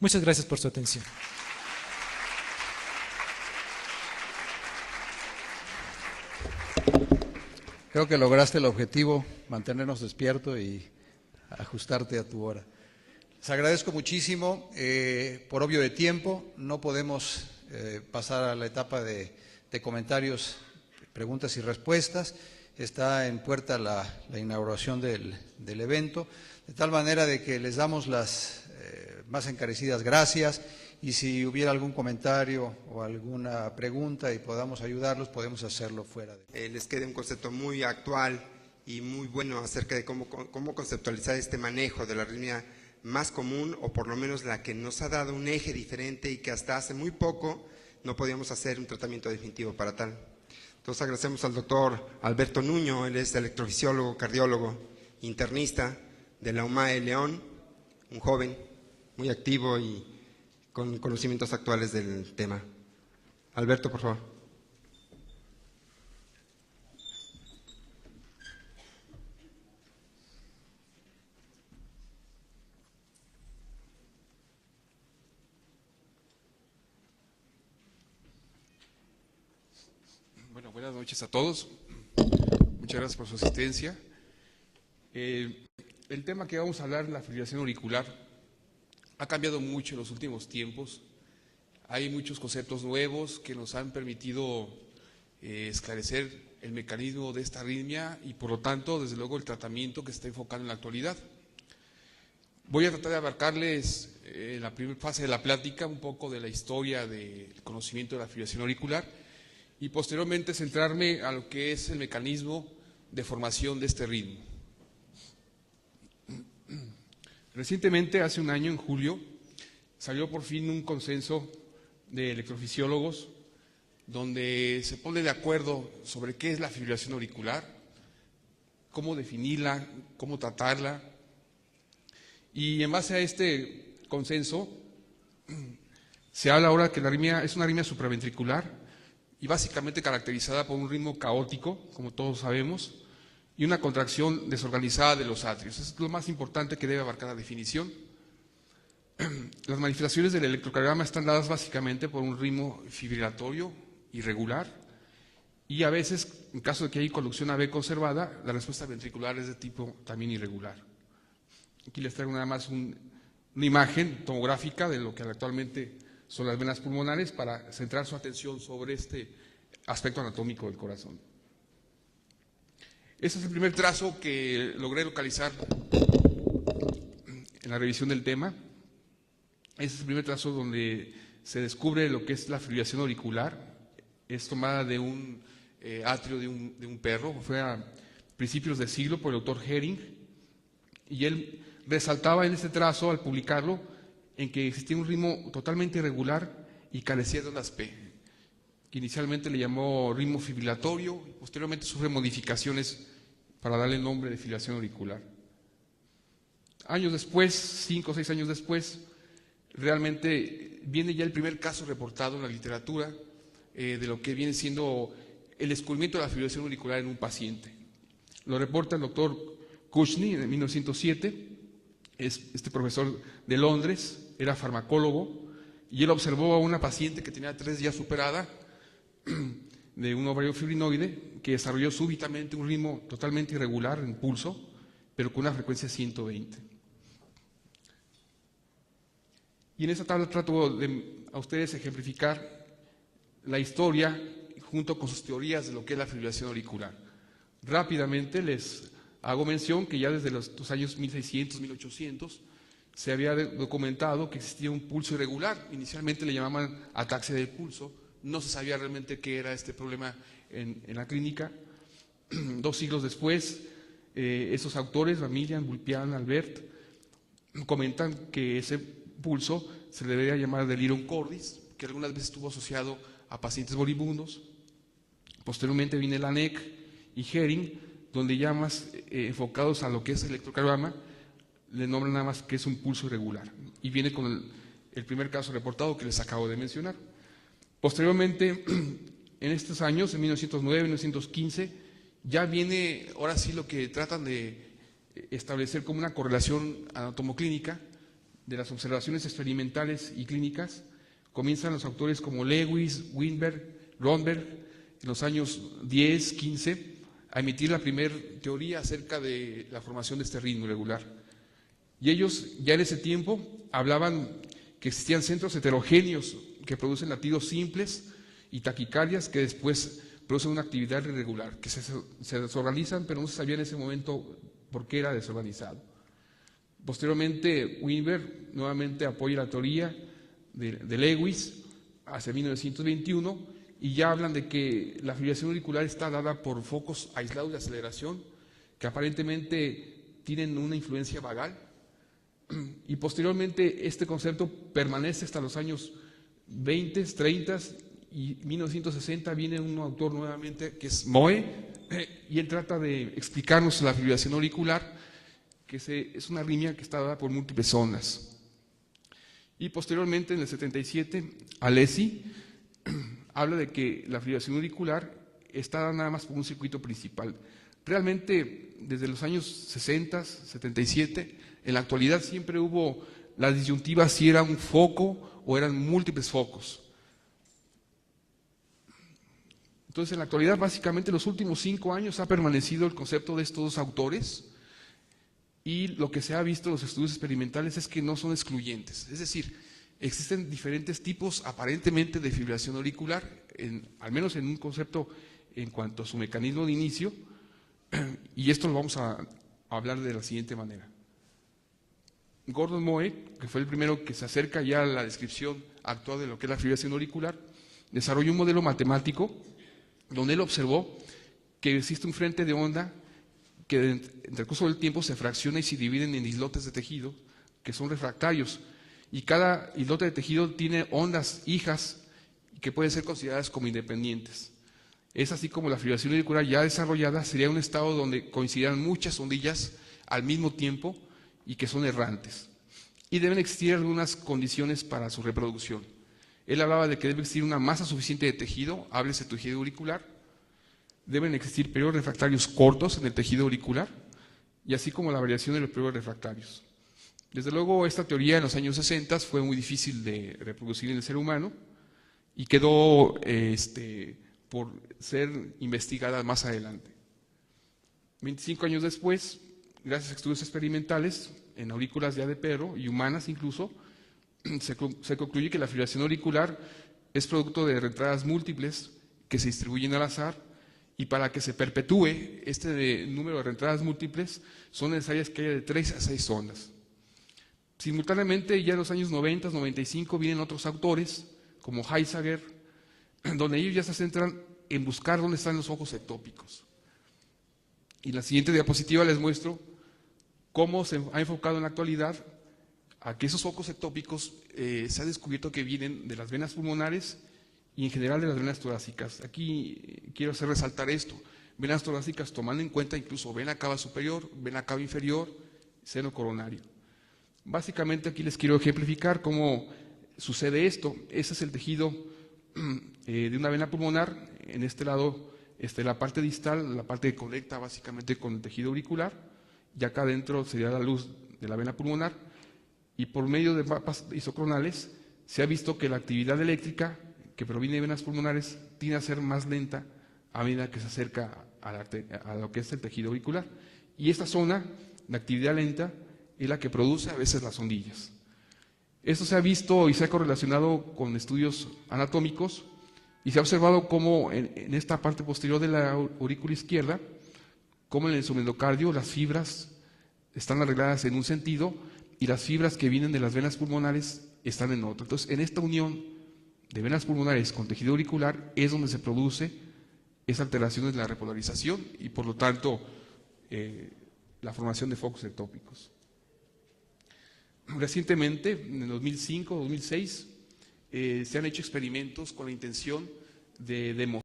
Muchas gracias por su atención. Creo que lograste el objetivo, mantenernos despierto y ajustarte a tu hora. Les agradezco muchísimo. Por obvio de tiempo, no podemos pasar a la etapa de comentarios, preguntas y respuestas. Está en puerta la inauguración del evento, de tal manera de que les damos las más encarecidas gracias, y si hubiera algún comentario o alguna pregunta y podamos ayudarlos, podemos hacerlo fuera de... Les quede un concepto muy actual y muy bueno acerca de cómo conceptualizar este manejo de la arritmia más común, o por lo menos la que nos ha dado un eje diferente y que hasta hace muy poco no podíamos hacer un tratamiento definitivo para tal. Entonces agradecemos al doctor Alberto Nuño. Él es electrofisiólogo, cardiólogo, internista de la UMAE León, un joven muy activo y con conocimientos actuales del tema. Alberto, por favor. Bueno, buenas noches a todos. Muchas gracias por su asistencia. El tema que vamos a hablar, la fibrilación auricular, ha cambiado mucho en los últimos tiempos. Hay muchos conceptos nuevos que nos han permitido esclarecer el mecanismo de esta arritmia y, por lo tanto, desde luego, el tratamiento que se está enfocando en la actualidad. Voy a tratar de abarcarles en la primera fase de la plática un poco de la historia del conocimiento de la fibrilación auricular y posteriormente centrarme a lo que es el mecanismo de formación de este ritmo. Recientemente, hace un año, en julio, salió por fin un consenso de electrofisiólogos donde se pone de acuerdo sobre qué es la fibrilación auricular, cómo definirla, cómo tratarla, y en base a este consenso se habla ahora que la arritmia es una arritmia supraventricular y básicamente caracterizada por un ritmo caótico, como todos sabemos, y una contracción desorganizada de los atrios. Es lo más importante que debe abarcar la definición. Las manifestaciones del electrocardiograma están dadas básicamente por un ritmo fibrilatorio irregular y a veces, en caso de que haya conducción AV conservada, la respuesta ventricular es de tipo también irregular. Aquí les traigo nada más una imagen tomográfica de lo que actualmente son las venas pulmonares para centrar su atención sobre este aspecto anatómico del corazón. Este es el primer trazo que logré localizar en la revisión del tema. Este es el primer trazo donde se descubre lo que es la fibrilación auricular. Es tomada de un atrio de un perro. Fue a principios de siglo por el doctor Hering, y él resaltaba en este trazo, al publicarlo, en que existía un ritmo totalmente irregular y carecía de ondas P, que inicialmente le llamó ritmo fibrilatorio y posteriormente sufre modificaciones para darle el nombre de fibrilación auricular. Años después, 5 o 6 años después, realmente viene ya el primer caso reportado en la literatura de lo que viene siendo el descubrimiento de la fibrilación auricular en un paciente. Lo reporta el doctor Kushny en 1907, es este profesor de Londres, era farmacólogo, y él observó a una paciente que tenía 3 días superada de un ovario fibrinoide que desarrolló súbitamente un ritmo totalmente irregular en pulso, pero con una frecuencia 120. Y en esta tabla trato de a ustedes ejemplificar la historia junto con sus teorías de lo que es la fibrilación auricular. Rápidamente les hago mención que ya desde los años 1600, 1800 se había documentado que existía un pulso irregular. Inicialmente le llamaban ataxia del pulso, no se sabía realmente qué era este problema en la clínica. 2 siglos después, esos autores, Mamilian, Vulpian, Albert, comentan que ese pulso se le debería llamar delirium cordis, que algunas veces estuvo asociado a pacientes moribundos. Posteriormente viene Laennec y Hering, donde ya más enfocados a lo que es el electrocardiograma, le nombran nada más que es un pulso irregular. Y viene con el primer caso reportado que les acabo de mencionar. Posteriormente, en estos años, en 1909, 1915, ya viene, ahora sí, lo que tratan de establecer como una correlación anatomoclínica de las observaciones experimentales y clínicas, comienzan los autores como Lewis, Weinberg, Romberg, en los años 10, 15, a emitir la primera teoría acerca de la formación de este ritmo irregular. Y ellos ya en ese tiempo hablaban que existían centros heterogéneos que producen latidos simples y taquicardias que después producen una actividad irregular, que se desorganizan, pero no se sabía en ese momento por qué era desorganizado. Posteriormente, Weinberg nuevamente apoya la teoría de Lewis hacia 1921 y ya hablan de que la fibrilación auricular está dada por focos aislados de aceleración que aparentemente tienen una influencia vagal. Y posteriormente este concepto permanece hasta los años 20, 30 y 1960 viene un autor nuevamente que es Moe y él trata de explicarnos la fibrilación auricular, que es una arritmia que está dada por múltiples ondas. Y posteriormente en el 77 Alesi habla de que la fibrilación auricular está dada nada más por un circuito principal. Realmente desde los años 60, 77, en la actualidad siempre hubo la disyuntiva si era un foco o eran múltiples focos. Entonces, en la actualidad, básicamente, en los últimos 5 años ha permanecido el concepto de estos dos autores y lo que se ha visto en los estudios experimentales es que no son excluyentes. Es decir, existen diferentes tipos aparentemente de fibrilación auricular, al menos en un concepto en cuanto a su mecanismo de inicio, y esto lo vamos a hablar de la siguiente manera. Gordon Moe, que fue el primero que se acerca ya a la descripción actual de lo que es la fibrilación auricular, desarrolló un modelo matemático donde él observó que existe un frente de onda que en el curso del tiempo se fracciona y se dividen en islotes de tejido que son refractarios y cada islote de tejido tiene ondas hijas que pueden ser consideradas como independientes. Es así como la fibrilación auricular ya desarrollada sería un estado donde coincidirán muchas ondillas al mismo tiempo y que son errantes. Y deben existir algunas condiciones para su reproducción. Él hablaba de que debe existir una masa suficiente de tejido, háblese tejido auricular, deben existir periodos refractarios cortos en el tejido auricular, y así como la variación de los periodos refractarios. Desde luego, esta teoría en los años 60 fue muy difícil de reproducir en el ser humano y quedó por ser investigada más adelante. 25 años después, gracias a estudios experimentales en aurículas ya de perro y humanas incluso, se concluye que la fibrilación auricular es producto de reentradas múltiples que se distribuyen al azar y para que se perpetúe este número de reentradas múltiples son necesarias que haya de 3 a 6 ondas. Simultáneamente, ya en los años 90, 95 vienen otros autores como Heisager, donde ellos ya se centran en buscar dónde están los focos ectópicos. Y en la siguiente diapositiva les muestro cómo se ha enfocado en la actualidad a que esos focos ectópicos se ha descubierto que vienen de las venas pulmonares y en general de las venas torácicas. Aquí quiero hacer resaltar esto, venas torácicas tomando en cuenta incluso vena cava superior, vena cava inferior, seno coronario. Básicamente aquí les quiero ejemplificar cómo sucede esto. Ese es el tejido de una vena pulmonar, en este lado la parte distal, la parte que conecta básicamente con el tejido auricular, y acá adentro sería la luz de la vena pulmonar, y por medio de mapas isocronales se ha visto que la actividad eléctrica que proviene de venas pulmonares tiende a ser más lenta a medida que se acerca a lo que es el tejido auricular. Y esta zona de actividad lenta es la que produce a veces las ondillas. Esto se ha visto y se ha correlacionado con estudios anatómicos y se ha observado cómo en esta parte posterior de la aurícula izquierda, como en el subendocardio las fibras están arregladas en un sentido y las fibras que vienen de las venas pulmonares están en otro. Entonces, en esta unión de venas pulmonares con tejido auricular es donde se produce esa alteración de la repolarización y por lo tanto la formación de focos ectópicos. Recientemente, en el 2005, 2006, se han hecho experimentos con la intención de demostrar